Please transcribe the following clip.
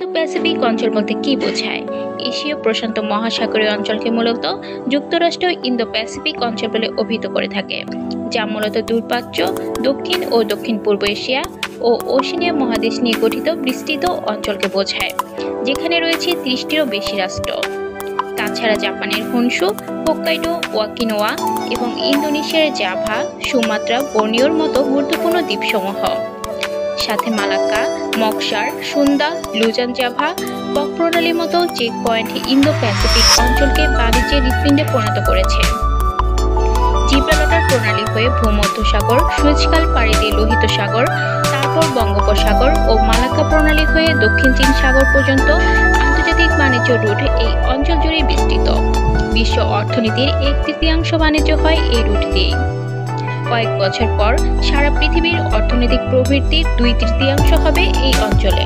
Indo Pacific অঞ্চল বলতে কি বোঝায়? এশীয় প্রশান্ত মহাসাগরীয় অঞ্চলকে মূলত যুক্তরাষ্ট্র ইন্দো প্যাসিফিক অঞ্চল বলে অভিহিত করে থাকে, যা মূলত দূরপ্রাচ্য, দক্ষিণ ও দক্ষিণ পূর্ব এশিয়া ও ওশেনিয়া মহাদেশ নিয়ে গঠিত বিস্তৃত অঞ্চলকে বোঝায়, যেখানে রয়েছে ৩০টিরও বেশি রাষ্ট্র। তাছাড়া জাপানের হনশু, হোক্কাইডো, ওকিনাওয়া এবং ইন্দোনেশিয়ার জাভা, সুমাত্রা, বর্নিওর মতো গুরুত্বপূর্ণ দ্বীপসমূহ, সাথে মালাক্কা, মক্সার, সুন্দা, লুজান, জাভা, পক প্রণালীর মতো চেক পয়েন্ট ইন্দো প্যাসিফিক অঞ্চলকে বাণিজ্যের হৃৎপিণ্ডে পরিণত করেছে। জিব্রাল্টার প্রণালী হয়ে ভূমধ্যসাগর, সুয়েজ পাড়ি দিয়ে লোহিত সাগর, তারপর বঙ্গোপসাগর ও মালাক্কা প্রণালী হয়ে দক্ষিণ চীন সাগর পর্যন্ত আন্তর্জাতিক বাণিজ্য রুট এই অঞ্চল জুড়ে বিস্তৃত। বিশ্ব অর্থনীতির 1/3 বাণিজ্য হয় এই রুট দিয়ে। কয়েক বছর পর সারা পৃথিবীর অর্থনৈতিক প্রবৃদ্ধির 2/3 হবে এই অঞ্চলে।